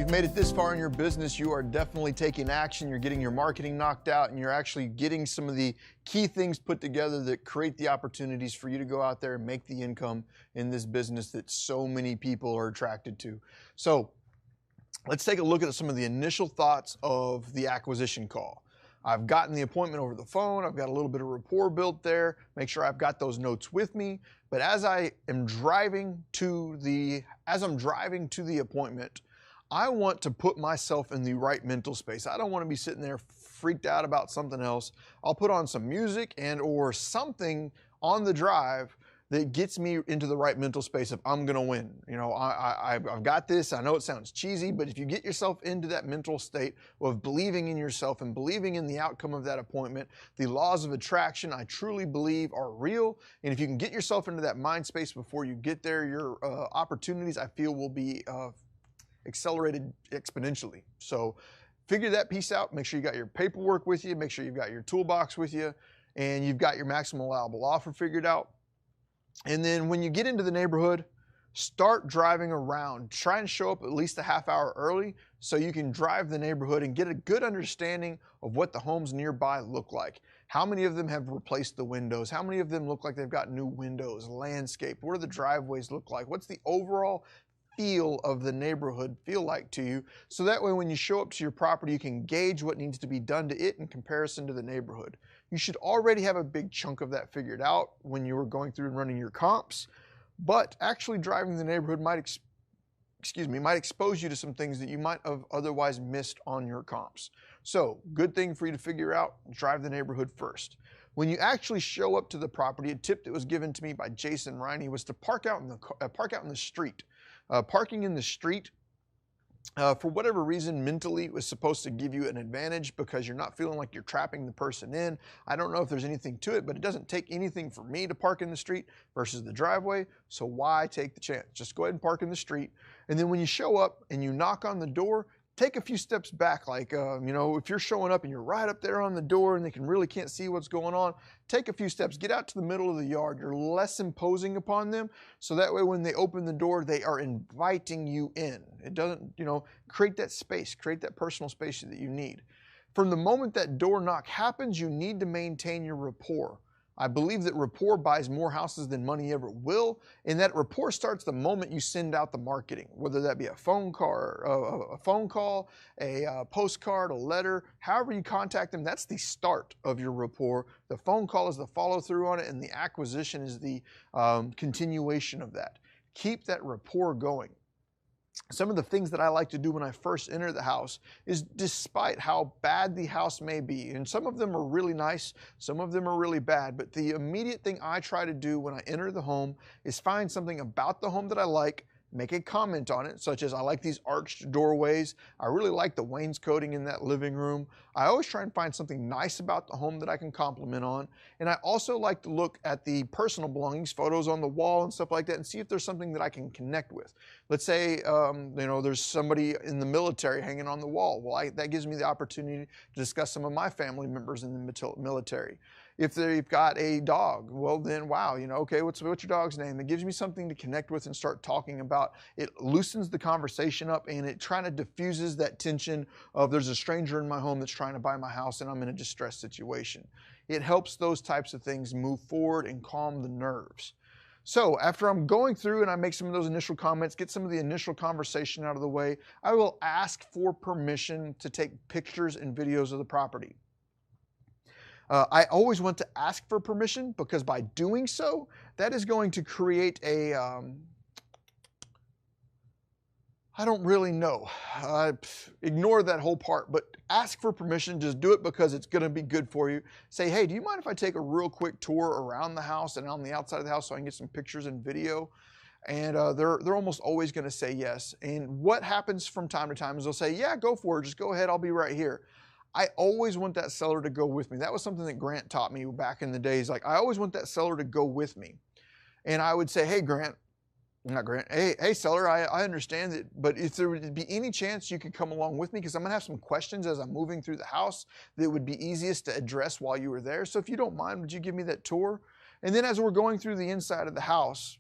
you've made it this far in your business, you are definitely taking action. You're getting your marketing knocked out, and you're actually getting some of the key things put together that create the opportunities for you to go out there and make the income in this business that so many people are attracted to. So let's take a look at some of the initial thoughts of the acquisition call. I've gotten the appointment over the phone. I've got a little bit of rapport built there. Make sure I've got those notes with me. But as I'm driving to the appointment, I want to put myself in the right mental space. I don't want to be sitting there freaked out about something else. I'll put on some music and or something on the drive that gets me into the right mental space of I'm going to win. You know, I've got this. I know it sounds cheesy, but if you get yourself into that mental state of believing in yourself and believing in the outcome of that appointment, the laws of attraction, I truly believe, are real. And if you can get yourself into that mind space before you get there, your opportunities, I feel, will be accelerated exponentially. So figure that piece out. Make sure you got your paperwork with you. Make sure you've got your toolbox with you, and you've got your maximum allowable offer figured out. And then when you get into the neighborhood, start driving around. Try and show up at least a half hour early so you can drive the neighborhood and get a good understanding of what the homes nearby look like. How many of them have replaced the windows? How many of them look like they've got new windows, landscape? What do the driveways look like? What's the overall feel of the neighborhood feel like to you? So that way when you show up to your property, you can gauge what needs to be done to it in comparison to the neighborhood. You should already have a big chunk of that figured out when you were going through and running your comps, but actually driving the neighborhood might expose you to some things that you might have otherwise missed on your comps. So good thing for you to figure out, drive the neighborhood first. When you actually show up to the property, a tip that was given to me by Jason Riney was to park out in the street. Parking in the street, for whatever reason, mentally it was supposed to give you an advantage because you're not feeling like you're trapping the person in. I don't know if there's anything to it, but it doesn't take anything for me to park in the street versus the driveway. So why take the chance? Just go ahead and park in the street. And then when you show up and you knock on the door, take a few steps back. Like, you know, if you're showing up and you're right up there on the door and they really can't see what's going on, take a few steps, get out to the middle of the yard. You're less imposing upon them. So that way, when they open the door, they are inviting you in. It doesn't, you know, create that space, create that personal space that you need. From the moment that door knock happens, you need to maintain your rapport. I believe that rapport buys more houses than money ever will, and that rapport starts the moment you send out the marketing, whether that be a phone call, a postcard, a letter, however you contact them. That's the start of your rapport. The phone call is the follow through on it, and the acquisition is the continuation of that. Keep that rapport going. Some of the things that I like to do when I first enter the house is, despite how bad the house may be, and some of them are really nice, some of them are really bad, but the immediate thing I try to do when I enter the home is find something about the home that I like, make a comment on it, such as I like these arched doorways. I really like the wainscoting in that living room. I always try and find something nice about the home that I can compliment on. And I also like to look at the personal belongings, photos on the wall and stuff like that, and see if there's something that I can connect with. Let's say, you know, there's somebody in the military hanging on the wall. Well, that gives me the opportunity to discuss some of my family members in the military. If they've got a dog, well then, wow, you know, okay, what's your dog's name? It gives me something to connect with and start talking about. It loosens the conversation up, and it kind of diffuses that tension of there's a stranger in my home that's trying to buy my house and I'm in a distressed situation. It helps those types of things move forward and calm the nerves. So after I'm going through and I make some of those initial comments, get some of the initial conversation out of the way, I will ask for permission to take pictures and videos of the property. I always want to ask for permission because by doing so, that is going to create a, I don't really know. Ignore that whole part, but ask for permission. Just do it because it's going to be good for you. Say, hey, do you mind if I take a real quick tour around the house and on the outside of the house so I can get some pictures and video? And they're almost always going to say yes. And what happens from time to time is they'll say, yeah, go for it. Just go ahead. I'll be right here. I always want that seller to go with me. That was something that Grant taught me back in the days. Like, I always want that seller to go with me. And I would say, hey, hey, seller, I understand that, but if there would be any chance you could come along with me, because I'm going to have some questions as I'm moving through the house that would be easiest to address while you were there. So if you don't mind, would you give me that tour? And then as we're going through the inside of the house,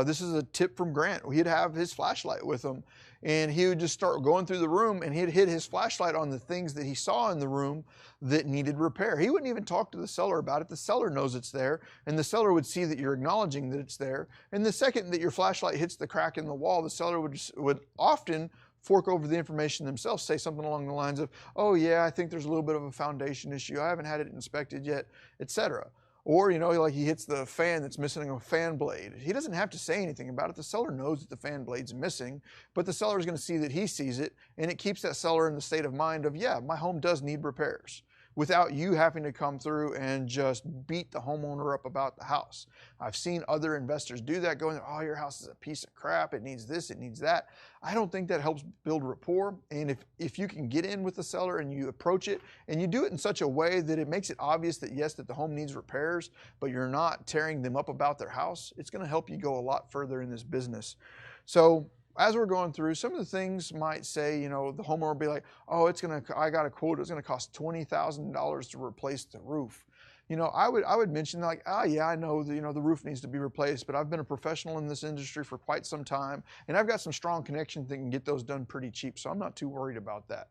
this is a tip from Grant. He'd have his flashlight with him. and he would just start going through the room, and he'd hit his flashlight on the things that he saw in the room that needed repair. He wouldn't even talk to the seller about it. The seller knows it's there, and the seller would see that you're acknowledging that it's there. And the second that your flashlight hits the crack in the wall, the seller would often fork over the information themselves, say something along the lines of, oh yeah, I think there's a little bit of a foundation issue. I haven't had it inspected yet, etc. Or, you know, like he hits the fan that's missing a fan blade. He doesn't have to say anything about it. The seller knows that the fan blade's missing, but the seller is going to see that he sees it, and it keeps that seller in the state of mind of, yeah, my home does need repairs, without you having to come through and just beat the homeowner up about the house. I've seen other investors do that, going, oh, your house is a piece of crap. It needs this, it needs that. I don't think that helps build rapport. And if you can get in with the seller and you approach it and you do it in such a way that it makes it obvious that yes, that the home needs repairs, but you're not tearing them up about their house, it's going to help you go a lot further in this business. So as we're going through, some of the things might say, you know, the homeowner will be like, oh, I got a quote, it's going to cost $20,000 to replace the roof. You know, I would mention like, oh yeah, I know the, you know, the roof needs to be replaced, but I've been a professional in this industry for quite some time, and I've got some strong connections that can get those done pretty cheap, so I'm not too worried about that.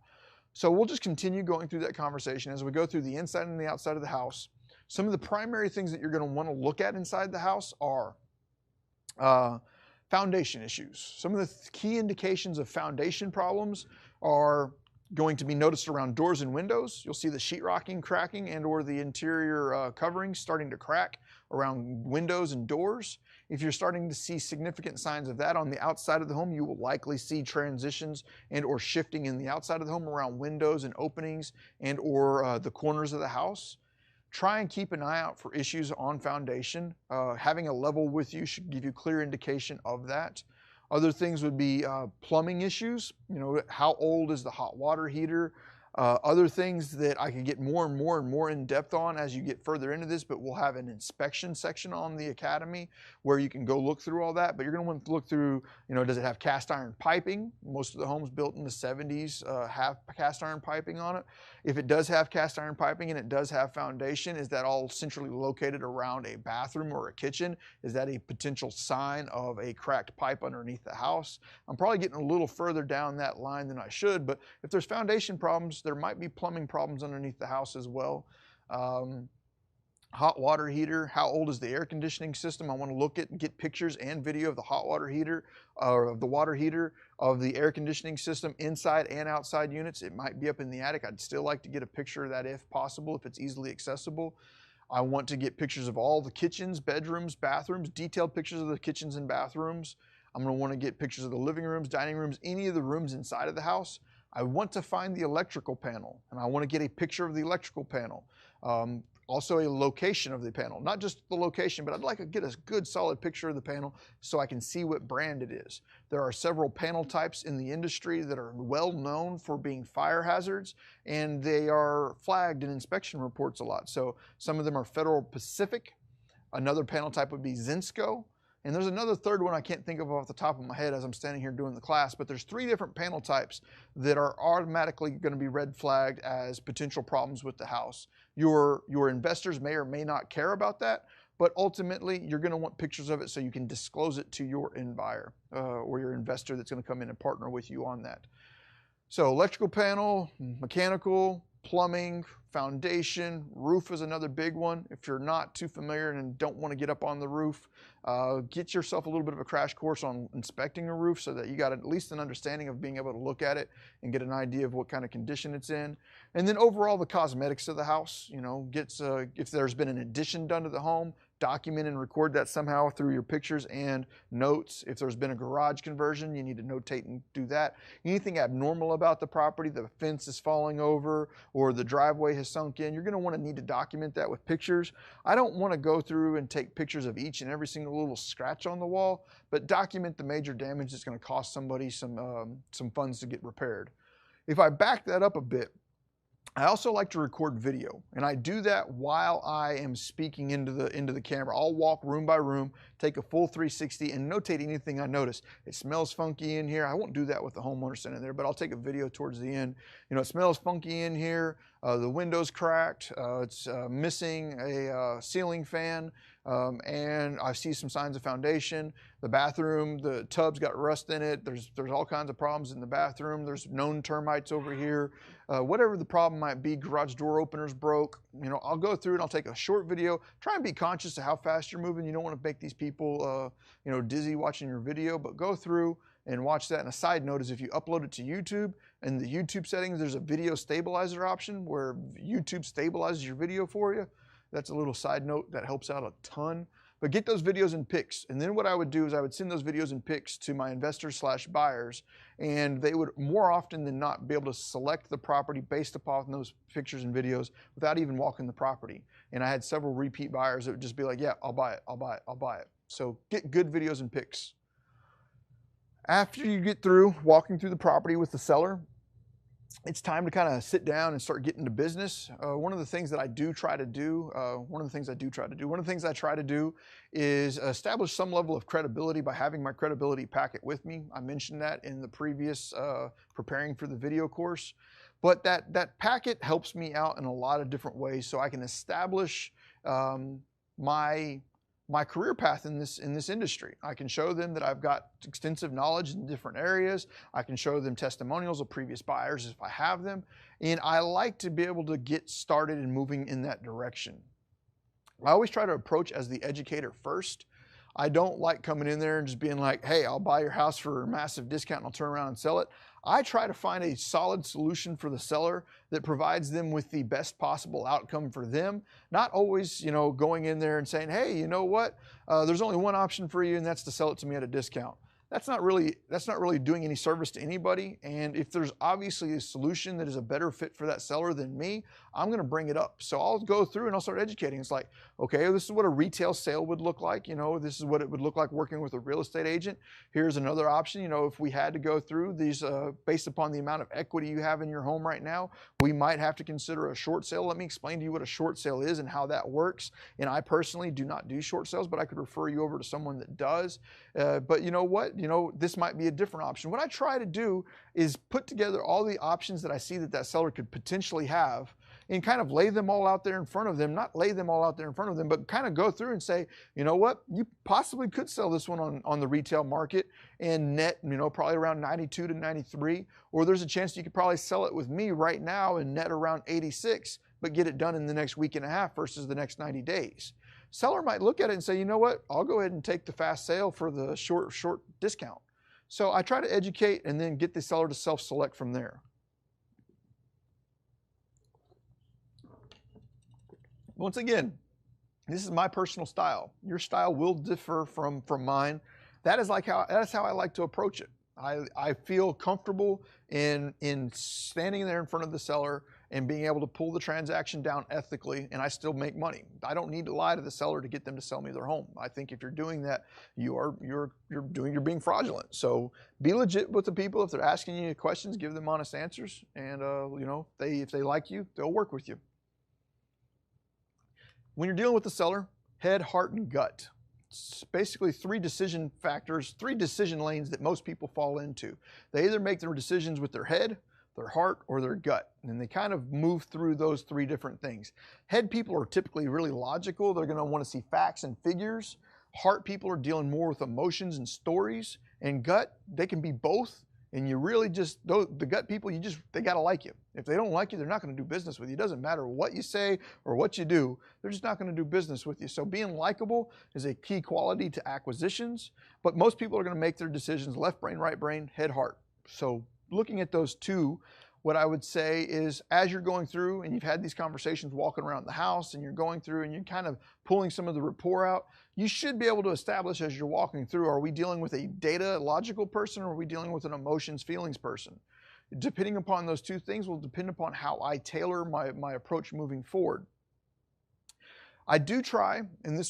So we'll just continue going through that conversation as we go through the inside and the outside of the house. Some of the primary things that you're going to want to look at inside the house are foundation issues. Some of the key indications of foundation problems are going to be noticed around doors and windows. You'll see the sheetrocking cracking and or the interior coverings starting to crack around windows and doors. If you're starting to see significant signs of that on the outside of the home, you will likely see transitions and or shifting in the outside of the home around windows and openings and or the corners of the house. Try and keep an eye out for issues on foundation. Having a level with you should give you clear indication of that. Other things would be plumbing issues. You know, how old is the hot water heater? Other things that I can get more and more in depth on as you get further into this, but we'll have an inspection section on the Academy where you can go look through all that. But you're going to want to look through, you know, does it have cast iron piping? Most of the homes built in the 70s have cast iron piping on it. If it does have cast iron piping and it does have foundation, is that all centrally located around a bathroom or a kitchen? Is that a potential sign of a cracked pipe underneath the house? I'm probably getting a little further down that line than I should, but if there's foundation problems, there might be plumbing problems underneath the house as well. Hot water heater, how old is the air conditioning system? I want to look at and get pictures and video of the hot water heater, or of the water heater, of the air conditioning system inside and outside units. It might be up in the attic. I'd still like to get a picture of that if possible, if it's easily accessible. I want to get pictures of all the kitchens, bedrooms, bathrooms, detailed pictures of the kitchens and bathrooms. I'm going to want to get pictures of the living rooms, dining rooms, any of the rooms inside of the house. I want to find the electrical panel, and I want to get a picture of the electrical panel. Also a location of the panel, not just the location, but I'd like to get a good solid picture of the panel so I can see what brand it is. There are several panel types in the industry that are well known for being fire hazards, and they are flagged in inspection reports a lot. So some of them are Federal Pacific. Another panel type would be Zinsco. And there's another third one I can't think of off the top of my head as I'm standing here doing the class, but there's 3 different panel types that are automatically going to be red flagged as potential problems with the house. Your investors may or may not care about that, but ultimately you're going to want pictures of it so you can disclose it to your end buyer or your investor that's going to come in and partner with you on that. So electrical panel, mechanical, plumbing, foundation, roof is another big one. If you're not too familiar and don't want to get up on the roof, get yourself a little bit of a crash course on inspecting a roof so that you got at least an understanding of being able to look at it and get an idea of what kind of condition it's in. And then overall the cosmetics of the house, you know, if there's been an addition done to the home, document and record that somehow through your pictures and notes. If there's been a garage conversion, you need to notate and do that. Anything abnormal about the property, the fence is falling over or the driveway has sunk in, you're going to want to need to document that with pictures. I don't want to go through and take pictures of each and every single little scratch on the wall, but document the major damage that's going to cost somebody some funds to get repaired. If I back that up a bit, I also like to record video, and I do that while I am speaking into the camera. I'll walk room by room, take a full 360, and notate anything I notice. It smells funky in here. I won't do that with the homeowner sitting there, but I'll take a video towards the end. You know, it smells funky in here. the window's cracked, it's missing a ceiling fan, and I see some signs of foundation. The bathroom, the tub's got rust in it. There's all kinds of problems in the bathroom. There's known termites over here. Whatever the problem might be, garage door opener's broke. You know, I'll go through and I'll take a short video. Try and be conscious of how fast you're moving. You don't want to make these people, you know, dizzy watching your video, but go through and watch that. And a side note is if you upload it to YouTube, in the YouTube settings, there's a video stabilizer option where YouTube stabilizes your video for you. That's a little side note that helps out a ton. But get those videos and pics. And then what I would do is I would send those videos and pics to my investors/buyers, and they would more often than not be able to select the property based upon those pictures and videos without even walking the property. And I had several repeat buyers that would just be like, yeah, I'll buy it, I'll buy it, I'll buy it. So get good videos and pics. After you get through walking through the property with the seller, it's time to kind of sit down and start getting to business. One of the things I try to do is establish some level of credibility by having my credibility packet with me. I mentioned that in the previous preparing for the video course, but that packet helps me out in a lot of different ways so I can establish my career path in this industry. I can show them that I've got extensive knowledge in different areas. I can show them testimonials of previous buyers if I have them. And I like to be able to get started and moving in that direction. I always try to approach as the educator first. I don't like coming in there and just being like, hey, I'll buy your house for a massive discount and I'll turn around and sell it. I try to find a solid solution for the seller that provides them with the best possible outcome for them. Not always, you know, going in there and saying, hey, you know what? There's only one option for you, and that's to sell it to me at a discount. That's not really doing any service to anybody. And if there's obviously a solution that is a better fit for that seller than me, I'm going to bring it up. So I'll go through and I'll start educating. It's like, okay, this is what a retail sale would look like. You know, this is what it would look like working with a real estate agent. Here's another option. You know, if we had to go through these based upon the amount of equity you have in your home right now, we might have to consider a short sale. Let me explain to you what a short sale is and how that works. And I personally do not do short sales, but I could refer you over to someone that does. But you know what? You know, this might be a different option. What I try to do is put together all the options that I see that seller could potentially have and kind of lay them all out there in front of them, not lay them all out there in front of them, but kind of go through and say, you know what, you possibly could sell this one on the retail market and net, you know, probably around 92 to 93, or there's a chance you could probably sell it with me right now and net around 86, but get it done in the next week and a half versus the next 90 days. Seller might look at it and say, you know what, I'll go ahead and take the fast sale for the short discount. So I try to educate and then get the seller to self-select from there. Once again, this is my personal style. Your style will differ from mine. That's how I like to approach it. I feel comfortable in standing there in front of the seller and being able to pull the transaction down ethically, and I still make money. I don't need to lie to the seller to get them to sell me their home. I think if you're doing that, you're being fraudulent. So be legit with the people. If they're asking you questions, give them honest answers, and you know, if they like you, they'll work with you. When you're dealing with the seller, head, heart, and gut. It's basically three decision factors, three decision lanes that most people fall into. They either make their decisions with their head, their heart, or their gut. And they kind of move through those three different things. Head people are typically really logical. They're going to want to see facts and figures. Heart people are dealing more with emotions and stories. And gut, they can be both. And you really just, the gut people, they got to like you. If they don't like you, they're not going to do business with you. It doesn't matter what you say or what you do. They're just not going to do business with you. So being likable is a key quality to acquisitions. But most people are going to make their decisions left brain, right brain, head, heart. So looking at those two, what I would say is as you're going through and you've had these conversations walking around the house and you're going through and you're kind of pulling some of the rapport out, you should be able to establish as you're walking through, are we dealing with a data logical person or are we dealing with an emotions feelings person? Depending upon those two things will depend upon how I tailor my approach moving forward. I do try, and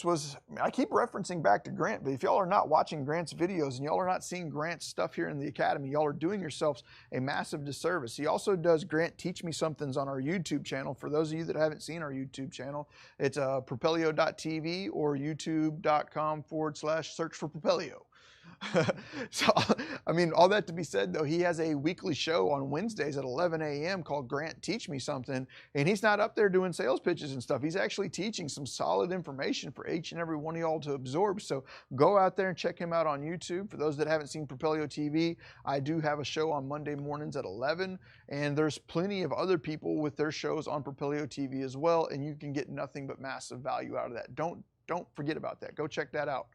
I keep referencing back to Grant, but if y'all are not watching Grant's videos and y'all are not seeing Grant's stuff here in the Academy, y'all are doing yourselves a massive disservice. He also does Grant Teach Me Somethings on our YouTube channel. For those of you that haven't seen our YouTube channel, it's propelio.tv or youtube.com/search for Propelio. So, I mean, all that to be said, though, he has a weekly show on Wednesdays at 11 a.m. called Grant Teach Me Something. And he's not up there doing sales pitches and stuff. He's actually teaching some solid information for each and every one of y'all to absorb. So go out there and check him out on YouTube. For those that haven't seen Propelio TV, I do have a show on Monday mornings at 11. And there's plenty of other people with their shows on Propelio TV as well. And you can get nothing but massive value out of that. Don't forget about that. Go check that out.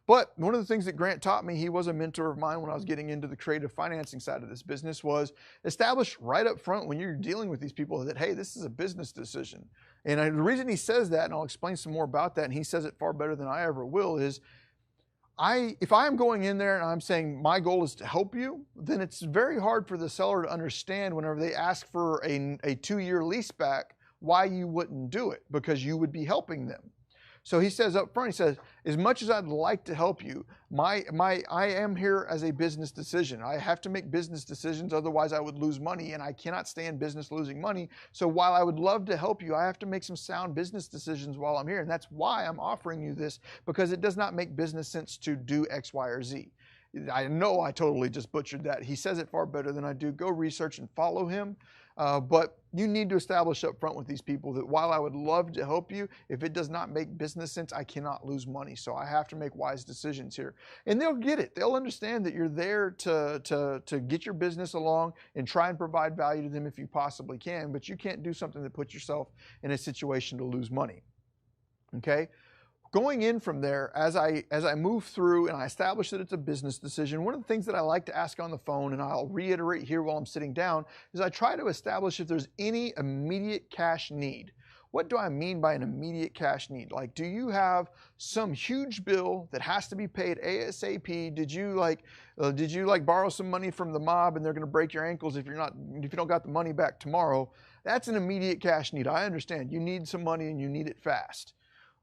But one of the things that Grant taught me, he was a mentor of mine when I was getting into the creative financing side of this business, was establish right up front when you're dealing with these people that, hey, this is a business decision. And the reason he says that, and I'll explain some more about that, and he says it far better than I ever will, is if I am going in there and I'm saying my goal is to help you, then it's very hard for the seller to understand whenever they ask for a 2-year lease back why you wouldn't do it, because you would be helping them. So he says up front, he says, as much as I'd like to help you, I am here as a business decision. I have to make business decisions, otherwise I would lose money, and I cannot stand business losing money. So while I would love to help you, I have to make some sound business decisions while I'm here. And that's why I'm offering you this, because it does not make business sense to do X, Y, or Z. I know I totally just butchered that. He says it far better than I do. Go research and follow him. But you need to establish up front with these people that while I would love to help you, if it does not make business sense, I cannot lose money. So I have to make wise decisions here. And they'll get it. They'll understand that you're there to get your business along and try and provide value to them if you possibly can. But you can't do something that puts yourself in a situation to lose money. Okay? Going in from there, as I move through and I establish that it's a business decision, one of the things that I like to ask on the phone, and I'll reiterate here while I'm sitting down, is I try to establish if there's any immediate cash need. What do I mean by an immediate cash need? Like, do you have some huge bill that has to be paid ASAP? Did you borrow some money from the mob and they're going to break your ankles if you don't got the money back tomorrow? That's an immediate cash need. I understand. You need some money and you need it fast.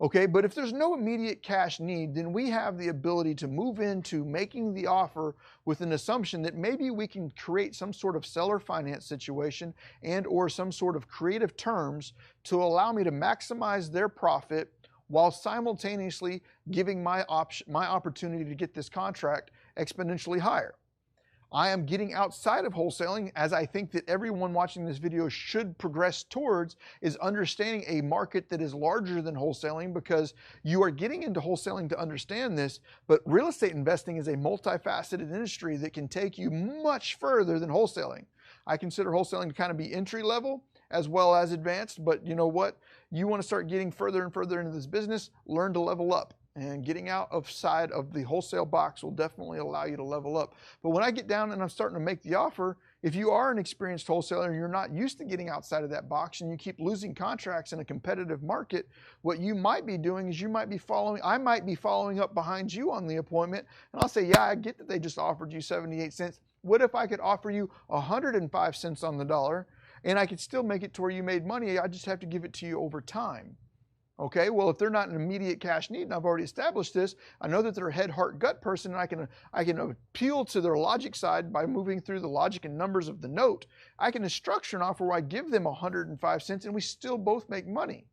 Okay, but if there's no immediate cash need, then we have the ability to move into making the offer with an assumption that maybe we can create some sort of seller finance situation and or some sort of creative terms to allow me to maximize their profit while simultaneously giving my opportunity to get this contract exponentially higher. I am getting outside of wholesaling, as I think that everyone watching this video should progress towards, is understanding a market that is larger than wholesaling, because you are getting into wholesaling to understand this, but real estate investing is a multifaceted industry that can take you much further than wholesaling. I consider wholesaling to kind of be entry level as well as advanced, but you know what? You want to start getting further and further into this business, learn to level up. And getting out of side of the wholesale box will definitely allow you to level up. But when I get down and I'm starting to make the offer, if you are an experienced wholesaler and you're not used to getting outside of that box and you keep losing contracts in a competitive market, what you might be doing is I might be following up behind you on the appointment, and I'll say, yeah, I get that they just offered you 78 cents. What if I could offer you 105 cents on the dollar and I could still make it to where you made money? I just have to give it to you over time. Okay, well, if they're not an immediate cash need, and I've already established this, I know that they're a head, heart, gut person, and I can appeal to their logic side by moving through the logic and numbers of the note. I can structure an offer where I give them 105 cents and we still both make money.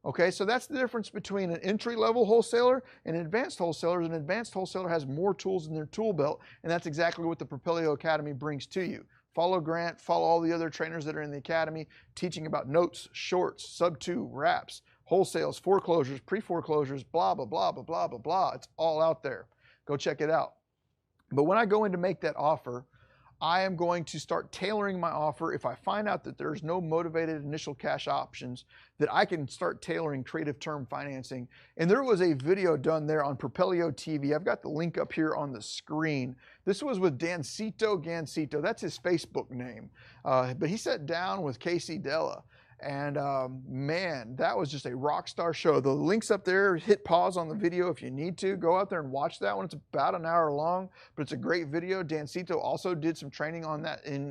Okay, so that's the difference between an entry-level wholesaler and advanced wholesalers. An advanced wholesaler has more tools in their tool belt, and that's exactly what the Propelio Academy brings to you. Follow Grant, follow all the other trainers that are in the academy, teaching about notes, shorts, sub-2, wraps, wholesales, foreclosures, pre-foreclosures, blah, blah, blah, blah, blah, blah, blah. It's all out there. Go check it out. But when I go in to make that offer, I am going to start tailoring my offer. If I find out that there's no motivated initial cash options, that I can start tailoring creative term financing. And there was a video done there on Propelio TV. I've got the link up here on the screen. This was with Gancito. That's his Facebook name. But he sat down with Casey Della. And man, that was just a rock star show. The link's up there. Hit pause on the video if you need to. Go out there and watch that one. It's about an hour long, but it's a great video. Gancito also did some training on that in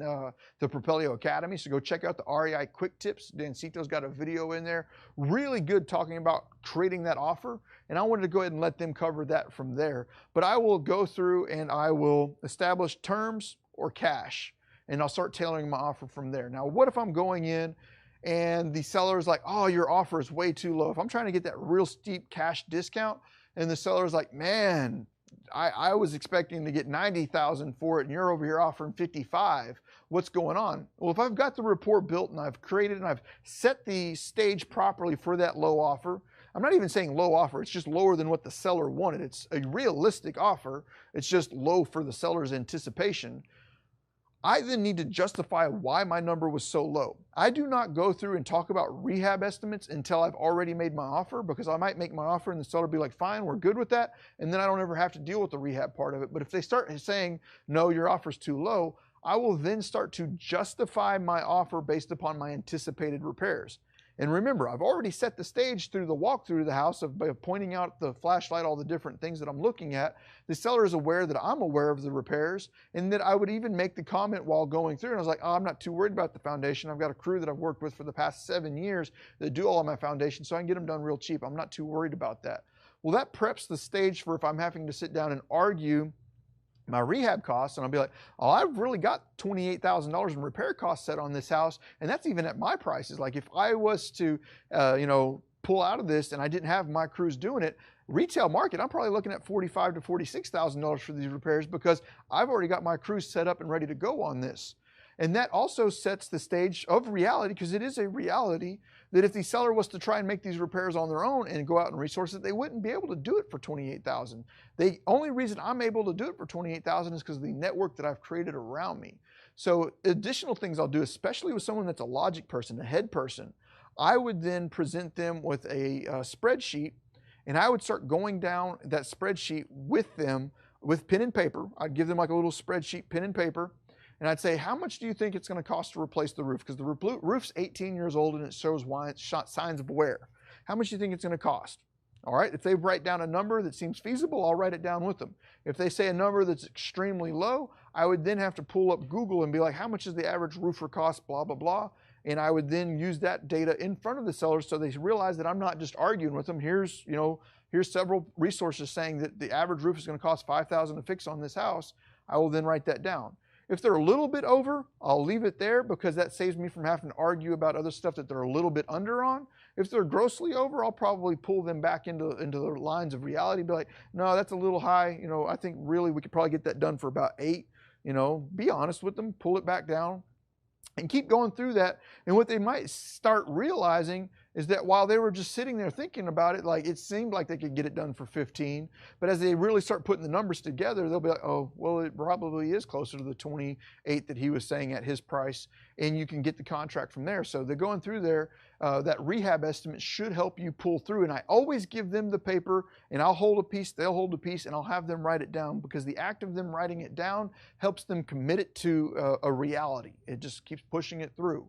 the Propelio Academy. So go check out the REI Quick Tips. Gancito's got a video in there. Really good talking about creating that offer. And I wanted to go ahead and let them cover that from there. But I will go through and I will establish terms or cash, and I'll start tailoring my offer from there. Now, what if I'm going in and the seller is like, oh, your offer is way too low? If I'm trying to get that real steep cash discount and the seller is like, man, I was expecting to get 90,000 for it and you're over here offering 55, what's going on? Well, if I've got the report built and I've created and I've set the stage properly for that low offer, I'm not even saying low offer, it's just lower than what the seller wanted. It's a realistic offer, it's just low for the seller's anticipation. I then need to justify why my number was so low. I do not go through and talk about rehab estimates until I've already made my offer, because I might make my offer and the seller be like, fine, we're good with that, and then I don't ever have to deal with the rehab part of it. But if they start saying, no, your offer's too low, I will then start to justify my offer based upon my anticipated repairs. And remember, I've already set the stage through the walkthrough of the house by pointing out the flashlight, all the different things that I'm looking at. The seller is aware that I'm aware of the repairs, and that I would even make the comment while going through. And I was like, oh, I'm not too worried about the foundation. I've got a crew that I've worked with for the past 7 years that do all of my foundations, so I can get them done real cheap. I'm not too worried about that. Well, that preps the stage for if I'm having to sit down and argue my rehab costs, and I'll be like, oh, I've really got $28,000 in repair costs set on this house, and that's even at my prices. Like if I was to, pull out of this and I didn't have my crews doing it, retail market, I'm probably looking at $45,000 to $46,000 for these repairs, because I've already got my crews set up and ready to go on this. And that also sets the stage of reality, because it is a reality that if the seller was to try and make these repairs on their own and go out and resource it, they wouldn't be able to do it for $28,000. The only reason I'm able to do it for $28,000 is because of the network that I've created around me. So additional things I'll do, especially with someone that's a logic person, a head person, I would then present them with a spreadsheet, and I would start going down that spreadsheet with them with pen and paper. I'd give them like a little spreadsheet, pen and paper. And I'd say, how much do you think it's going to cost to replace the roof? Because the roof's 18 years old and it shows signs of wear. How much do you think it's going to cost? All right, if they write down a number that seems feasible, I'll write it down with them. If they say a number that's extremely low, I would then have to pull up Google and be like, how much is the average roofer cost, blah, blah, blah. And I would then use that data in front of the sellers so they realize that I'm not just arguing with them. Here's several resources saying that the average roof is going to cost $5,000 to fix on this house. I will then write that down. If they're a little bit over, I'll leave it there, because that saves me from having to argue about other stuff that they're a little bit under on. If they're grossly over, I'll probably pull them back into the lines of reality, be like, no, that's a little high. I think really we could probably get that done for about 8. Be honest with them, pull it back down, and keep going through that. And what they might start realizing is that while they were just sitting there thinking about it, like it seemed like they could get it done for 15, but as they really start putting the numbers together, they'll be like, oh, well, it probably is closer to the 28 that he was saying at his price, and you can get the contract from there. So they're going through there. That rehab estimate should help you pull through, and I always give them the paper, and I'll hold a piece, they'll hold a piece, and I'll have them write it down, because the act of them writing it down helps them commit it to a reality. It just keeps pushing it through.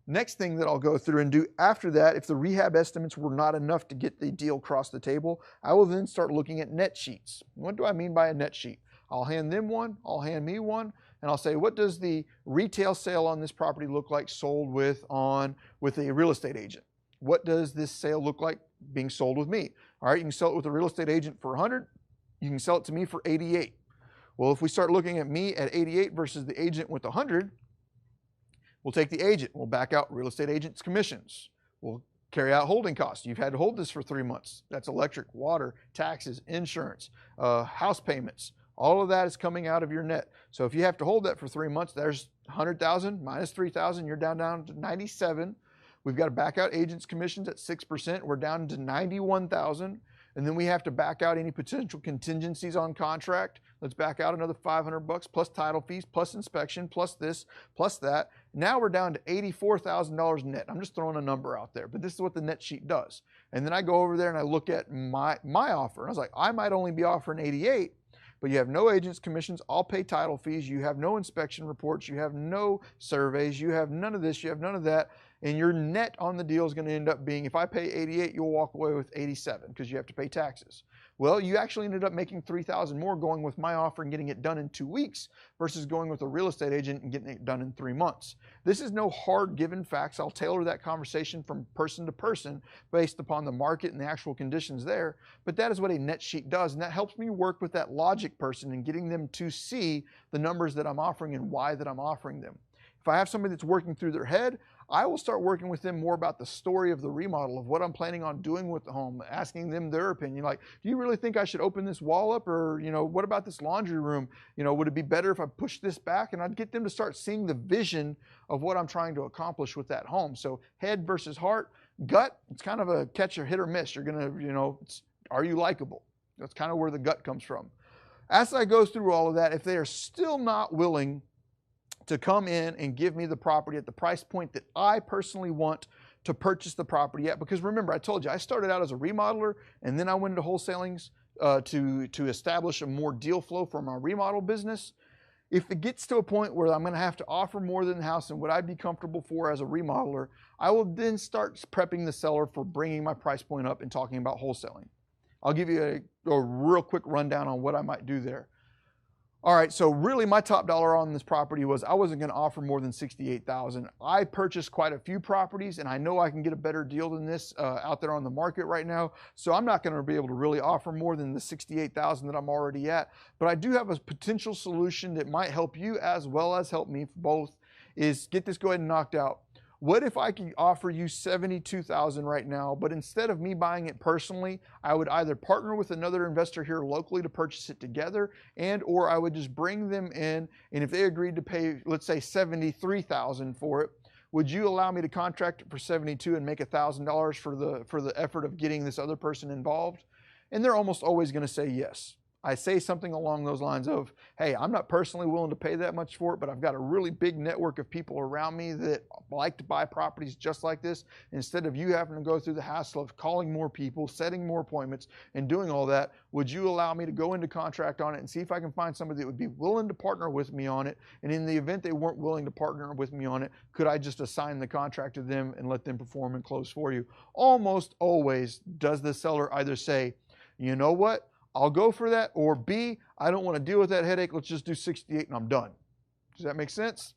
Next thing that I'll go through and do after that, if the rehab estimates were not enough to get the deal across the table, I will then start looking at net sheets. What do I mean by a net sheet? I'll hand them one, I'll hand me one, and I'll say, what does the retail sale on this property look like sold with a real estate agent? What does this sale look like being sold with me? All right, you can sell it with a real estate agent for 100, you can sell it to me for 88. Well, if we start looking at me at 88 versus the agent with 100, we'll take the agent. We'll back out real estate agent's commissions. We'll carry out holding costs. You've had to hold this for 3 months. That's electric, water, taxes, insurance, house payments. All of that is coming out of your net. So if you have to hold that for 3 months, there's 100,000 minus 3,000. You're down to 97. We've got to back out agent's commissions at 6%. We're down to 91,000. And then we have to back out any potential contingencies on contract. Let's back out another $500 plus title fees, plus inspection, plus this, plus that. Now we're down to $84,000 net. I'm just throwing a number out there, but this is what the net sheet does. And then I go over there and I look at my offer. And I was like, I might only be offering 88, but you have no agent's commissions. I'll pay title fees. You have no inspection reports. You have no surveys. You have none of this. You have none of that. And your net on the deal is going to end up being, if I pay 88, you'll walk away with 87 because you have to pay taxes. Well, you actually ended up making 3,000 more going with my offer and getting it done in 2 weeks versus going with a real estate agent and getting it done in 3 months. This is no hard given facts. I'll tailor that conversation from person to person based upon the market and the actual conditions there. But that is what a net sheet does. And that helps me work with that logic person and getting them to see the numbers that I'm offering and why that I'm offering them. If I have somebody that's working through their head, I will start working with them more about the story of the remodel, of what I'm planning on doing with the home, asking them their opinion. Like, do you really think I should open this wall up? Or, what about this laundry room? Would it be better if I push this back? And I'd get them to start seeing the vision of what I'm trying to accomplish with that home. So head versus heart. Gut, it's kind of a catch or hit or miss. You're going to, are you likable? That's kind of where the gut comes from. As I go through all of that, if they are still not willing to come in and give me the property at the price point that I personally want to purchase the property at, because remember, I told you, I started out as a remodeler and then I went into wholesalings to establish a more deal flow for my remodel business. If it gets to a point where I'm going to have to offer more than the house and what I'd be comfortable for as a remodeler, I will then start prepping the seller for bringing my price point up and talking about wholesaling. I'll give you a real quick rundown on what I might do there. All right, so really my top dollar on this property was I wasn't going to offer more than $68,000. I purchased quite a few properties, and I know I can get a better deal than this out there on the market right now. So I'm not going to be able to really offer more than the $68,000 that I'm already at. But I do have a potential solution that might help you as well as help me both, is get this go ahead and knocked out. What if I could offer you $72,000 right now, but instead of me buying it personally, I would either partner with another investor here locally to purchase it together, or I would just bring them in, and if they agreed to pay, let's say $73,000 for it, would you allow me to contract it for $72,000 and make $1,000 for the effort of getting this other person involved? And they're almost always going to say yes. I say something along those lines of, hey, I'm not personally willing to pay that much for it, but I've got a really big network of people around me that like to buy properties just like this. Instead of you having to go through the hassle of calling more people, setting more appointments, and doing all that, would you allow me to go into contract on it and see if I can find somebody that would be willing to partner with me on it? And in the event they weren't willing to partner with me on it, could I just assign the contract to them and let them perform and close for you? Almost always does the seller either say, you know what, I'll go for that, or B, I don't want to deal with that headache, let's just do 68 and I'm done. Does that make sense?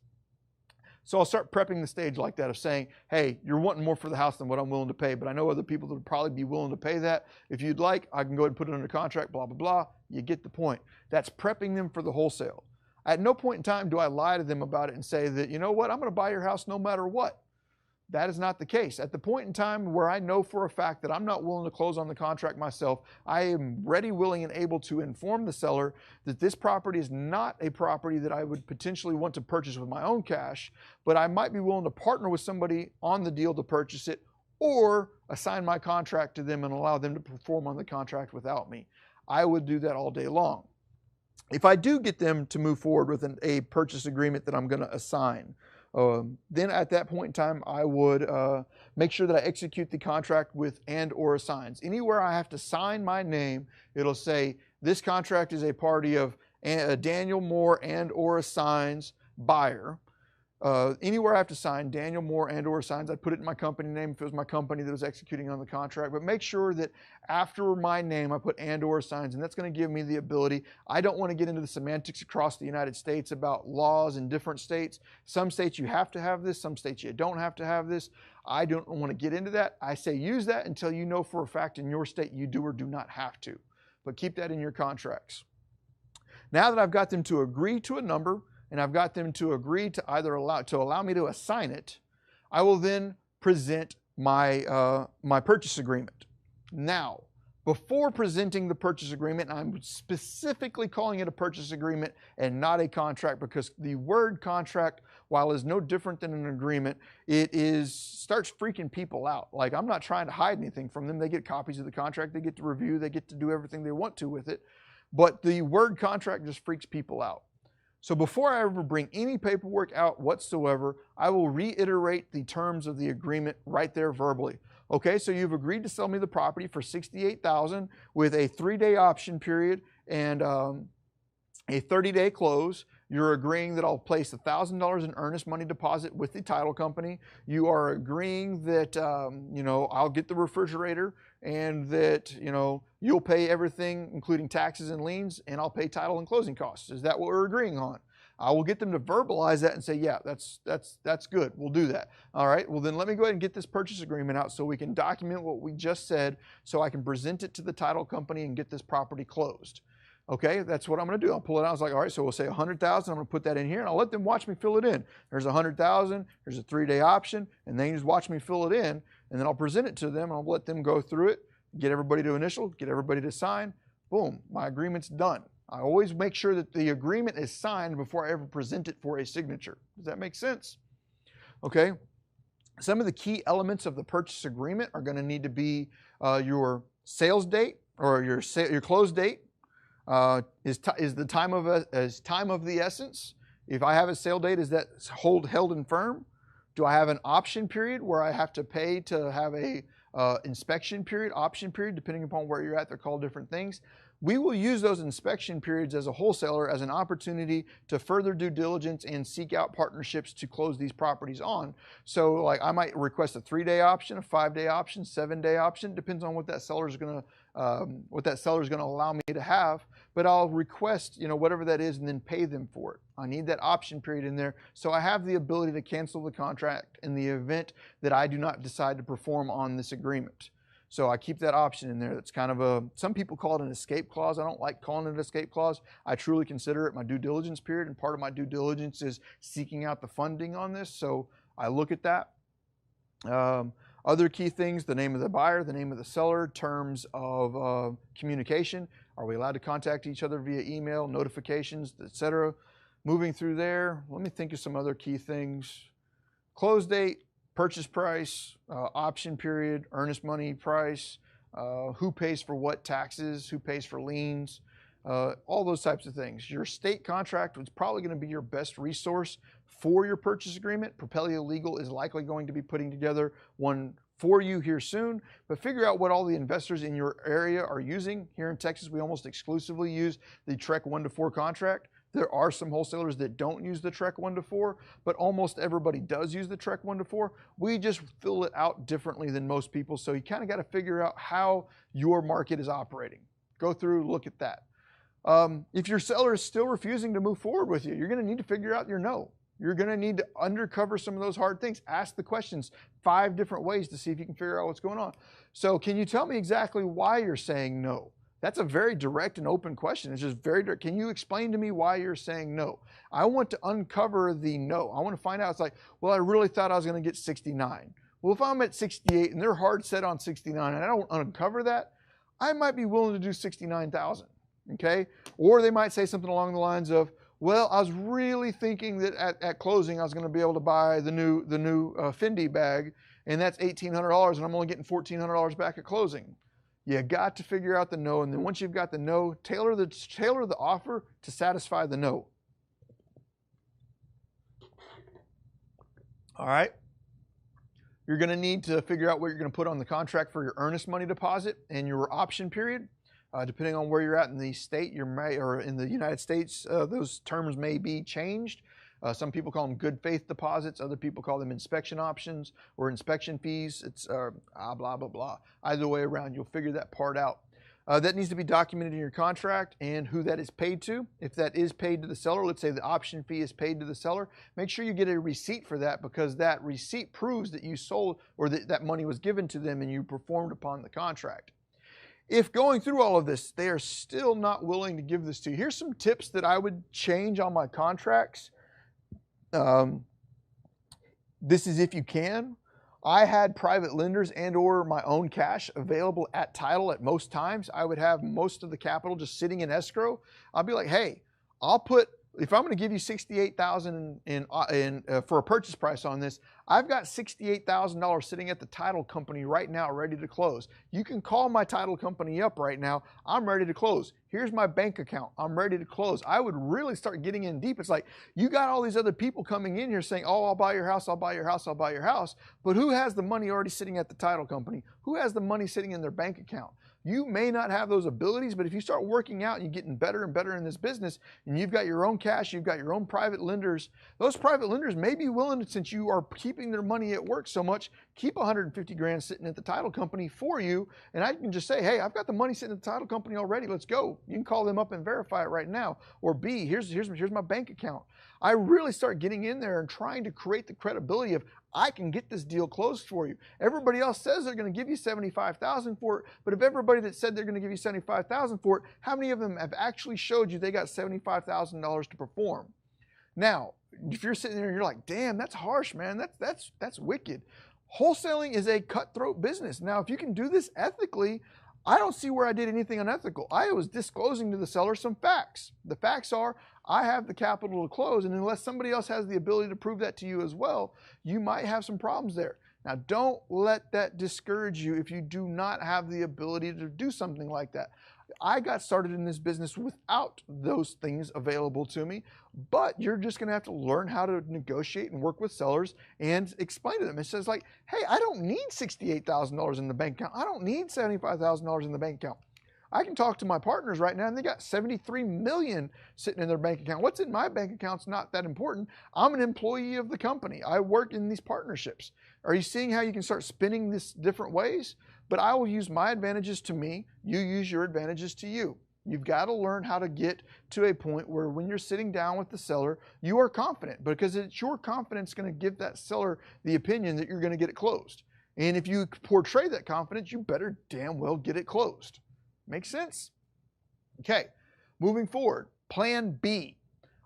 So I'll start prepping the stage like that of saying, hey, you're wanting more for the house than what I'm willing to pay, but I know other people that would probably be willing to pay that. If you'd like, I can go ahead and put it under contract, blah, blah, blah. You get the point. That's prepping them for the wholesale. At no point in time do I lie to them about it and say that, you know what, I'm going to buy your house no matter what. That is not the case. At the point in time where I know for a fact that I'm not willing to close on the contract myself, I am ready, willing, and able to inform the seller that this property is not a property that I would potentially want to purchase with my own cash, but I might be willing to partner with somebody on the deal to purchase it, or assign my contract to them and allow them to perform on the contract without me. I would do that all day long. If I do get them to move forward with a purchase agreement that I'm going to assign, then at that point in time, I would make sure that I execute the contract with and/or assigns. Anywhere I have to sign my name, it'll say this contract is a party of Daniel Moore and/or assigns buyer. Anywhere I have to sign Daniel Moore and/or assigns, I'd put it in my company name if it was my company that was executing on the contract. But make sure that after my name, I put and/or assigns, and that's going to give me the ability. I don't want to get into the semantics across the United States about laws in different states. Some states you have to have this, some states you don't have to have this. I don't want to get into that. I say use that until you know for a fact in your state you do or do not have to. But keep that in your contracts. Now that I've got them to agree to a number, and I've got them to agree to either allow me to assign it, I will then present my purchase agreement. Now, before presenting the purchase agreement, I'm specifically calling it a purchase agreement and not a contract, because the word contract, while is no different than an agreement, starts freaking people out. Like, I'm not trying to hide anything from them. They get copies of the contract, they get to review, they get to do everything they want to with it. But the word contract just freaks people out. So before I ever bring any paperwork out whatsoever, I will reiterate the terms of the agreement right there verbally. Okay, so you've agreed to sell me the property for $68,000 with a 3-day option period and a 30-day close. You're agreeing that I'll place $1,000 in earnest money deposit with the title company. You are agreeing that I'll get the refrigerator, and that you'll pay everything including taxes and liens, and I'll pay title and closing costs. Is that what we're agreeing on? I will get them to verbalize that and say, yeah, that's good. We'll do that. All right, well then let me go ahead and get this purchase agreement out so we can document what we just said, so I can present it to the title company and get this property closed. Okay, that's what I'm going to do. I'll pull it out. I was like, all right, so we'll say 100,000. I'm going to put that in here, and I'll let them watch me fill it in. There's 100,000. There's a 3-day option, and they just watch me fill it in, and then I'll present it to them, and I'll let them go through it, get everybody to initial, get everybody to sign. Boom, my agreement's done. I always make sure that the agreement is signed before I ever present it for a signature. Does that make sense? Okay. Some of the key elements of the purchase agreement are going to need to be your sales date or your close date. Is time of the essence? If I have a sale date, is that held and firm? Do I have an option period where I have to pay to have a inspection period, option period, depending upon where you're at? They're called different things. We will use those inspection periods as a wholesaler as an opportunity to further due diligence and seek out partnerships to close these properties on. So like I might request a 3-day option, a 5-day option, 7-day option, depends on what that seller's going to allow me to have, but I'll request, whatever that is and then pay them for it. I need that option period in there so I have the ability to cancel the contract in the event that I do not decide to perform on this agreement. So I keep that option in there. That's kind of some people call it an escape clause. I don't like calling it an escape clause. I truly consider it my due diligence period, and part of my due diligence is seeking out the funding on this. So I look at that. Other key things: the name of the buyer, the name of the seller, terms of communication. Are we allowed to contact each other via email, notifications, etc.? Moving through there, let me think of some other key things. Close date, purchase price, option period, earnest money price, who pays for what taxes, who pays for liens, all those types of things. Your state contract is probably going to be your best resource for your purchase agreement. Propellia Legal is likely going to be putting together one for you here soon, but figure out what all the investors in your area are using. Here in Texas, we almost exclusively use the TREC 1-to-4 contract. There are some wholesalers that don't use the TREC 1-to-4, but almost everybody does use the TREC 1-to-4. We just fill it out differently than most people, so you kind of got to figure out how your market is operating. Go through, look at that. If your seller is still refusing to move forward with you, you're going to need to figure out your no. You're going to need to undercover some of those hard things. Ask the questions 5 different ways to see if you can figure out what's going on. So can you tell me exactly why you're saying no? That's a very direct and open question. It's just very direct. Can you explain to me why you're saying no? I want to uncover the no. I want to find out. It's like, well, I really thought I was going to get 69. Well, if I'm at 68 and they're hard set on 69 and I don't uncover that, I might be willing to do 69,000. Okay? Or they might say something along the lines of, well, I was really thinking that at closing I was going to be able to buy the new Fendi bag, and that's $1,800, and I'm only getting $1,400 back at closing. You got to figure out the no, and then once you've got the no, tailor the offer to satisfy the no. All right. You're going to need to figure out what you're going to put on the contract for your earnest money deposit and your option period. Depending on where you're at in the state, or in the United States, those terms may be changed. Some people call them good faith deposits. Other people call them inspection options or inspection fees. It's blah, blah, blah. Either way around, you'll figure that part out. That needs to be documented in your contract and who that is paid to. If that is paid to the seller, let's say the option fee is paid to the seller, make sure you get a receipt for that, because that receipt proves that you sold or that money was given to them and you performed upon the contract. If going through all of this, they are still not willing to give this to you, here's some tips that I would change on my contracts. This is if you can. I had private lenders and or my own cash available at title at most times. I would have most of the capital just sitting in escrow. I'll be like, hey, if I'm going to give you $68,000 for a purchase price on this, I've got $68,000 sitting at the title company right now ready to close. You can call my title company up right now. I'm ready to close. Here's my bank account. I'm ready to close. I would really start getting in deep. It's like you got all these other people coming in here saying, oh, I'll buy your house, I'll buy your house, I'll buy your house. But who has the money already sitting at the title company? Who has the money sitting in their bank account? You may not have those abilities, but if you start working out and you're getting better and better in this business, and you've got your own cash, you've got your own private lenders, those private lenders may be willing to, since you are keeping their money at work so much, keep 150 grand sitting at the title company for you. And I can just say, hey, I've got the money sitting at the title company already. Let's go. You can call them up and verify it right now. Or B, here's my bank account. I really start getting in there and trying to create the credibility of I can get this deal closed for you. Everybody else says they're going to give you $75,000 for it, but if everybody that said they're going to give you $75,000 for it, how many of them have actually showed you they got $75,000 to perform? Now, if you're sitting there and you're like, damn, that's harsh, man. That's wicked. Wholesaling is a cutthroat business. Now, if you can do this ethically, I don't see where I did anything unethical. I was disclosing to the seller some facts. The facts are, I have the capital to close, and unless somebody else has the ability to prove that to you as well, you might have some problems there. Now, don't let that discourage you if you do not have the ability to do something like that. I got started in this business without those things available to me, but you're just going to have to learn how to negotiate and work with sellers and explain to them. It says like, hey, I don't need $68,000 in the bank account. I don't need $75,000 in the bank account. I can talk to my partners right now and they got $73 million sitting in their bank account. What's in my bank account's not that important. I'm an employee of the company. I work in these partnerships. Are you seeing how you can start spinning this different ways? But I will use my advantages to me. You use your advantages to you. You've got to learn how to get to a point where when you're sitting down with the seller, you are confident, because it's your confidence going to give that seller the opinion that you're going to get it closed. And if you portray that confidence, you better damn well get it closed. Make sense? Okay, moving forward, plan B.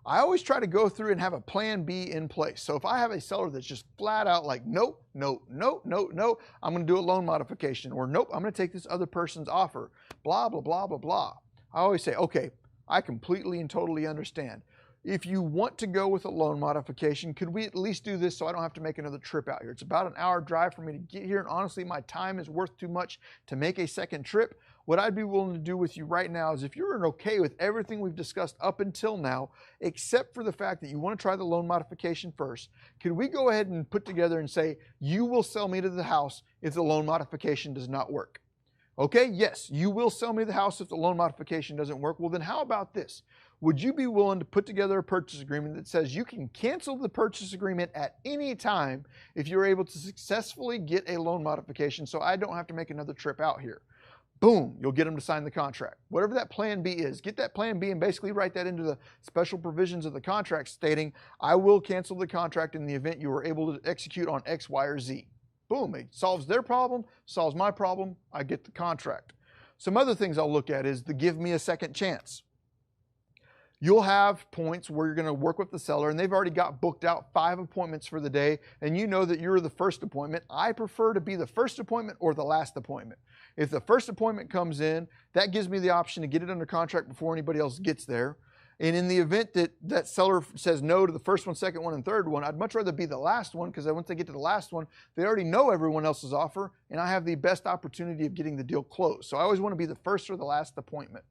I always try to go through and have a plan B in place. So if I have a seller that's just flat out like, nope, nope, nope, nope, nope, I'm going to do a loan modification, or nope, I'm going to take this other person's offer, blah, blah, blah, blah, blah. I always say, okay, I completely and totally understand. If you want to go with a loan modification, could we at least do this so I don't have to make another trip out here? It's about an hour drive for me to get here, and honestly, my time is worth too much to make a second trip. What I'd be willing to do with you right now is, if you're okay with everything we've discussed up until now, except for the fact that you want to try the loan modification first, could we go ahead and put together and say, you will sell me to the house if the loan modification does not work? Okay, yes, you will sell me the house if the loan modification doesn't work. Well, then how about this? Would you be willing to put together a purchase agreement that says you can cancel the purchase agreement at any time if you're able to successfully get a loan modification, so I don't have to make another trip out here? Boom, you'll get them to sign the contract. Whatever that plan B is, get that plan B and basically write that into the special provisions of the contract stating, I will cancel the contract in the event you are able to execute on X, Y, or Z. Boom, it solves their problem, solves my problem, I get the contract. Some other things I'll look at is the give me a second chance. You'll have points where you're going to work with the seller and they've already got booked out 5 appointments for the day, and you know that you're the first appointment. I prefer to be the first appointment or the last appointment. If the first appointment comes in, that gives me the option to get it under contract before anybody else gets there. And in the event that that seller says no to the first one, second one, and third one, I'd much rather be the last one, because once they get to the last one, they already know everyone else's offer, and I have the best opportunity of getting the deal closed. So I always want to be the first or the last appointment.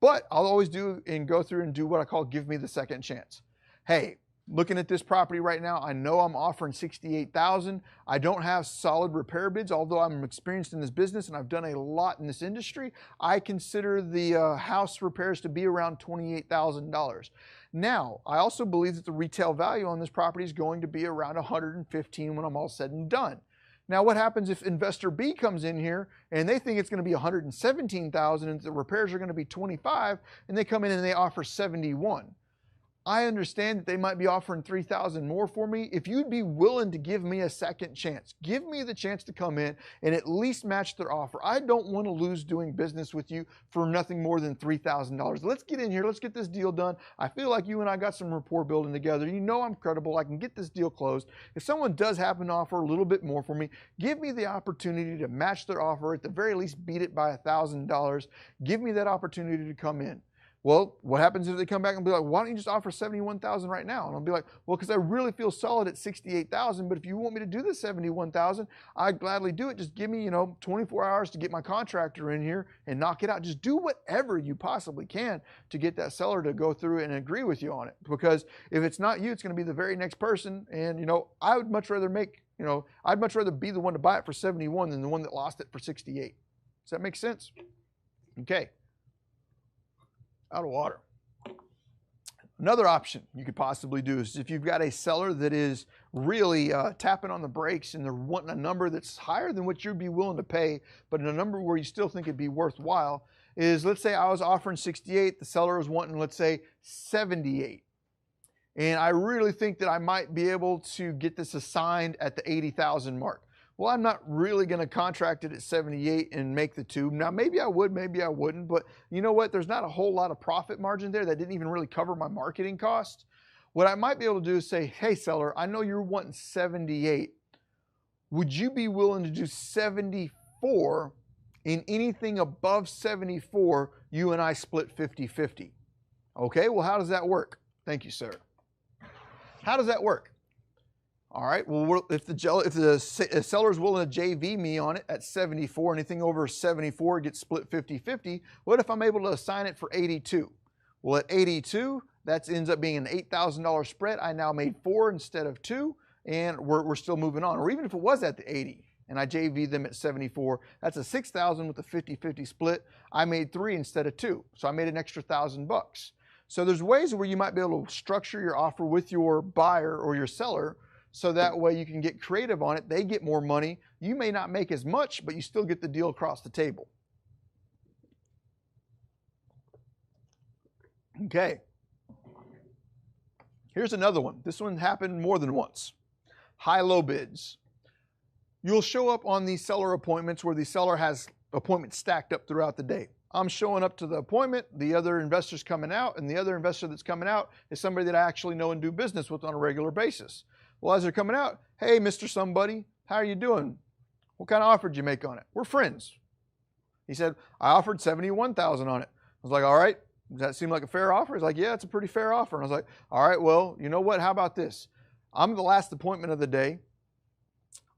But I'll always do and go through and do what I call give me the second chance. Hey, looking at this property right now, I know I'm offering $68,000. I don't have solid repair bids, although I'm experienced in this business and I've done a lot in this industry. I consider the house repairs to be around $28,000. Now, I also believe that the retail value on this property is going to be around $115,000 when I'm all said and done. Now, what happens if investor B comes in here and they think it's going to be $117,000 and the repairs are going to be $25,000, and they come in and they offer $71,000? I understand that they might be offering $3,000 more for me. If you'd be willing to give me a second chance, give me the chance to come in and at least match their offer. I don't want to lose doing business with you for nothing more than $3,000. Let's get in here. Let's get this deal done. I feel like you and I got some rapport building together. You know I'm credible. I can get this deal closed. If someone does happen to offer a little bit more for me, give me the opportunity to match their offer, at the very least beat it by $1,000. Give me that opportunity to come in. Well, what happens if they come back and be like, why don't you just offer $71,000 right now? And I'll be like, well, because I really feel solid at $68,000, but if you want me to do the $71,000, I'd gladly do it. Just give me, 24 hours to get my contractor in here and knock it out. Just do whatever you possibly can to get that seller to go through and agree with you on it. Because if it's not you, it's going to be the very next person. And, I would much rather I'd much rather be the one to buy it for 71 than the one that lost it for 68. Does that make sense? Okay. Out of water. Another option you could possibly do is, if you've got a seller that is really tapping on the brakes and they're wanting a number that's higher than what you'd be willing to pay, but in a number where you still think it'd be worthwhile, is, let's say I was offering 68, the seller was wanting, let's say, 78. and I really think that I might be able to get this assigned at the 80,000 mark. Well, I'm not really going to contract it at 78 and make the tube. Now, maybe I would, maybe I wouldn't, but you know what? There's not a whole lot of profit margin there. That didn't even really cover my marketing costs. What I might be able to do is say, hey, seller, I know you're wanting 78. Would you be willing to do 74? In anything above 74, you and I split 50-50. Okay, well, how does that work? Thank you, sir. How does that work? All right, well, if the seller is willing to JV me on it at 74, anything over 74 gets split 50-50, what if I'm able to assign it for 82? Well, at 82, that ends up being an $8,000 spread. I now made 4 instead of 2, and we're still moving on. Or even if it was at the 80, and I JV them at 74, that's a $6,000 with a 50-50 split. I made 3 instead of 2, so I made an extra $1,000. So there's ways where you might be able to structure your offer with your buyer or your seller, so that way you can get creative on it. They get more money. You may not make as much, but you still get the deal across the table. Okay. Here's another one. This one happened more than once. High-low bids. You'll show up on these seller appointments where the seller has appointments stacked up throughout the day. I'm showing up to the appointment, the other investor's coming out, and the other investor that's coming out is somebody that I actually know and do business with on a regular basis. Well, as they're coming out, hey, Mr. Somebody, how are you doing? What kind of offer did you make on it? We're friends. He said, I offered $71,000 on it. I was like, all right, does that seem like a fair offer? He's like, yeah, it's a pretty fair offer. And I was like, all right, well, you know what? How about this? I'm the last appointment of the day.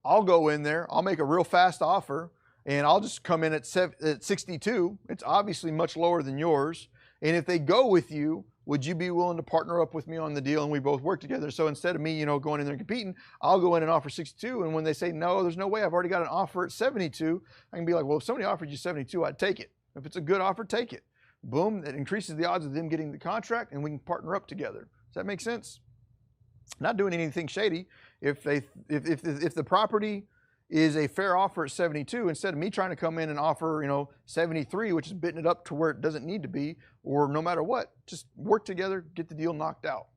I'll go in there. I'll make a real fast offer, and I'll just come in at 62. It's obviously much lower than yours. And if they go with you, would you be willing to partner up with me on the deal and we both work together? So instead of me, going in there and competing, I'll go in and offer 62. And when they say, no, there's no way, I've already got an offer at 72, I can be like, well, if somebody offered you 72, I'd take it. If it's a good offer, take it. Boom, it increases the odds of them getting the contract, and we can partner up together. Does that make sense? Not doing anything shady. If the property is a fair offer at 72, instead of me trying to come in and offer, 73, which is bidding it up to where it doesn't need to be, or no matter what, just work together, get the deal knocked out.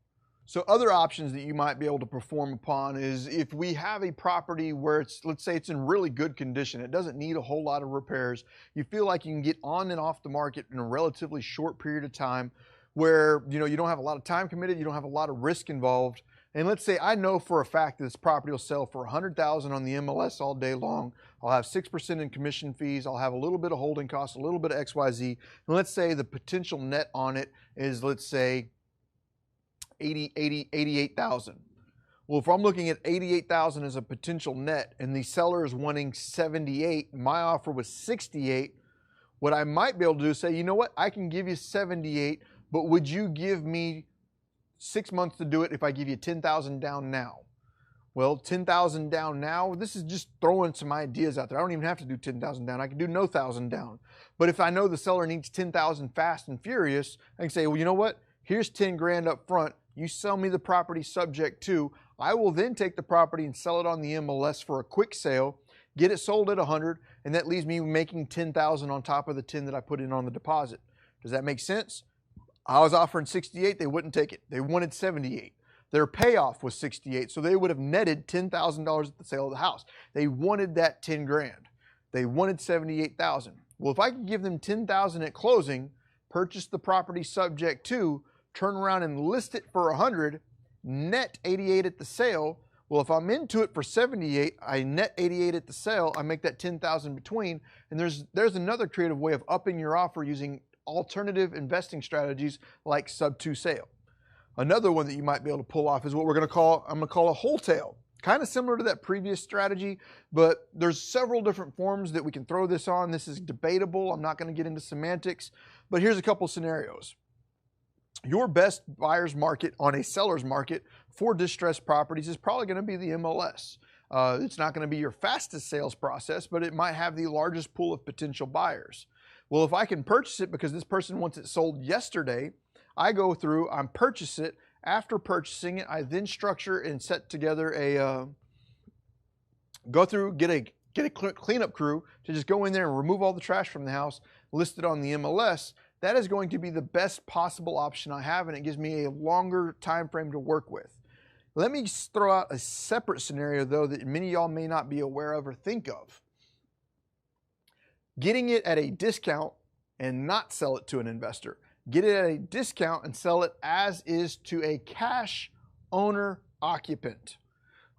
So other options that you might be able to perform upon is if we have a property where let's say it's in really good condition, it doesn't need a whole lot of repairs, you feel like you can get on and off the market in a relatively short period of time where, you don't have a lot of time committed, you don't have a lot of risk involved. And let's say I know for a fact that this property will sell for $100,000 on the MLS all day long. I'll have 6% in commission fees. I'll have a little bit of holding costs, a little bit of XYZ. And let's say the potential net on it is, let's say, 88,000. Well, if I'm looking at 88,000 as a potential net and the seller is wanting 78, my offer was 68, what I might be able to do is say, you know what, I can give you 78, but would you give me 6 months to do it if I give you 10,000 down now? Well, 10,000 down now, this is just throwing some ideas out there. I don't even have to do 10,000 down. I can do no 1,000 down. But if I know the seller needs 10,000 fast and furious, I can say, well, you know what? Here's 10 grand up front. You sell me the property subject to. I will then take the property and sell it on the MLS for a quick sale, get it sold at 100, and that leaves me making 10,000 on top of the 10 that I put in on the deposit. Does that make sense? I was offering 68, they wouldn't take it. They wanted 78. Their payoff was 68, so they would have netted $10,000 at the sale of the house. They wanted that 10 grand. They wanted 78,000. Well, if I could give them 10,000 at closing, purchase the property subject to, turn around and list it for 100, net 88 at the sale. Well, if I'm into it for 78, I net 88 at the sale, I make that 10,000 between, and there's another creative way of upping your offer using alternative investing strategies like sub-2 sale. Another one that you might be able to pull off is what I'm going to call a wholesale. Kind of similar to that previous strategy, but there's several different forms that we can throw this on. This is debatable. I'm not going to get into semantics, but here's a couple scenarios. Your best buyer's market on a seller's market for distressed properties is probably going to be the MLS. It's not going to be your fastest sales process, but it might have the largest pool of potential buyers. Well, if I can purchase it because this person wants it sold yesterday, I go through, I purchase it. After purchasing it, I then structure and set together get a cleanup crew to just go in there and remove all the trash from the house, list it on the MLS. that is going to be the best possible option I have, and it gives me a longer time frame to work with. Let me throw out a separate scenario, though, that many of y'all may not be aware of or think of. Getting it at a discount and not sell it to an investor. Get it at a discount and sell it as is to a cash owner occupant.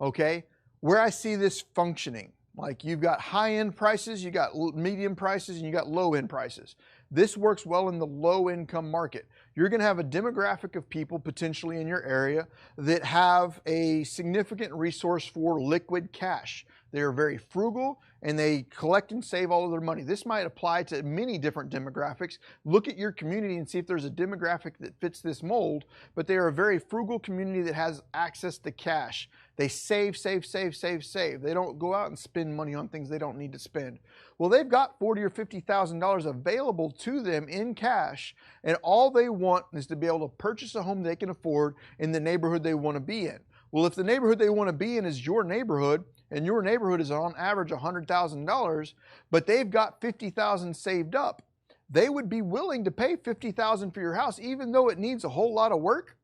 Okay? Where I see this functioning, like you've got high-end prices, you got medium prices, and you got low-end prices. This works well in the low-income market. You're going to have a demographic of people potentially in your area that have a significant resource for liquid cash. They are very frugal and they collect and save all of their money. This might apply to many different demographics. Look at your community and see if there's a demographic that fits this mold, but they are a very frugal community that has access to cash. They save, save, save, save, save. They don't go out and spend money on things they don't need to spend. Well, they've got $40,000 or $50,000 available to them in cash, and all they want is to be able to purchase a home they can afford in the neighborhood they want to be in. Well, if the neighborhood they want to be in is your neighborhood, and your neighborhood is on average $100,000, but they've got $50,000 saved up, they would be willing to pay $50,000 for your house, even though it needs a whole lot of work,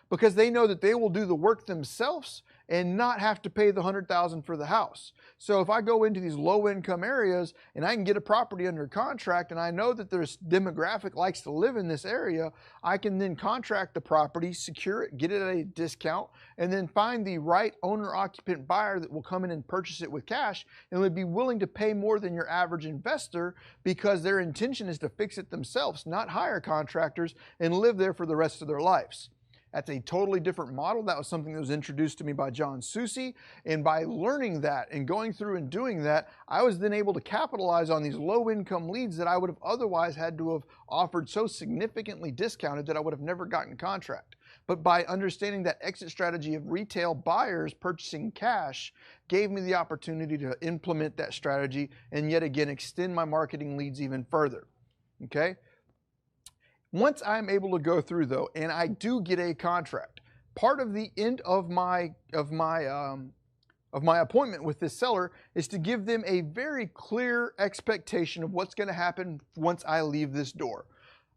because they know that they will do the work themselves and not have to pay the $100,000 for the house. So if I go into these low-income areas and I can get a property under contract and I know that there's demographic likes to live in this area, I can then contract the property, secure it, get it at a discount, and then find the right owner-occupant buyer that will come in and purchase it with cash and would be willing to pay more than your average investor because their intention is to fix it themselves, not hire contractors and live there for the rest of their lives. That's a totally different model. That was something that was introduced to me by John Susi. And by learning that and going through and doing that, I was then able to capitalize on these low-income leads that I would have otherwise had to have offered so significantly discounted that I would have never gotten contract. But by understanding that exit strategy of retail buyers purchasing cash gave me the opportunity to implement that strategy and yet again extend my marketing leads even further. Okay? Once I'm able to go through though, and I do get a contract, part of the end of my appointment with this seller is to give them a very clear expectation of what's going to happen once I leave this door.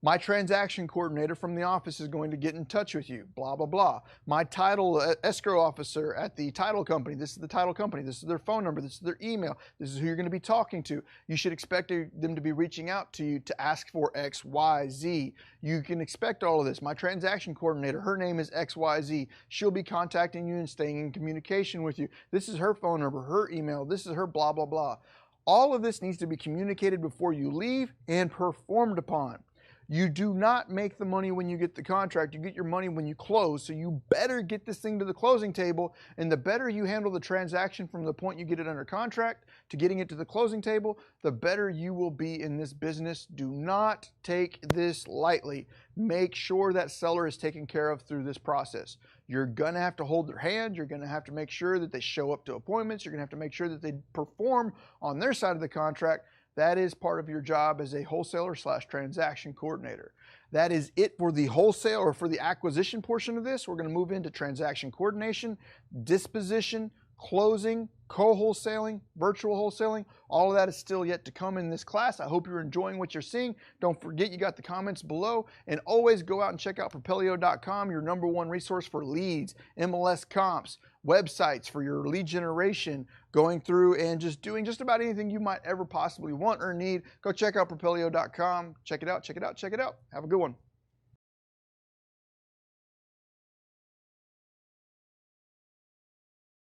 My transaction coordinator from the office is going to get in touch with you, blah, blah, blah. My title escrow officer at the title company, this is the title company, this is their phone number, this is their email, this is who you're going to be talking to. You should expect them to be reaching out to you to ask for X, Y, Z. You can expect all of this. My transaction coordinator, her name is XYZ. She'll be contacting you and staying in communication with you. This is her phone number, her email, this is her blah, blah, blah. All of this needs to be communicated before you leave and performed upon. You do not make the money when you get the contract. You get your money when you close. So you better get this thing to the closing table. And the better you handle the transaction from the point you get it under contract to getting it to the closing table, the better you will be in this business. Do not take this lightly. Make sure that seller is taken care of through this process. You're going to have to hold their hand. You're going to have to make sure that they show up to appointments. You're going to have to make sure that they perform on their side of the contract. That is part of your job as a wholesaler / transaction coordinator. That is it for the wholesale or for the acquisition portion of this. We're going to move into transaction coordination, disposition, closing, co-wholesaling, virtual wholesaling. All of that is still yet to come in this class. I hope you're enjoying what you're seeing. Don't forget you got the comments below, and always go out and check out propelio.com, your #1 resource for leads, MLS comps, websites for your lead generation, going through and just doing just about anything you might ever possibly want or need. Go check out propelio.com. Check it out, check it out, check it out. Have a good one.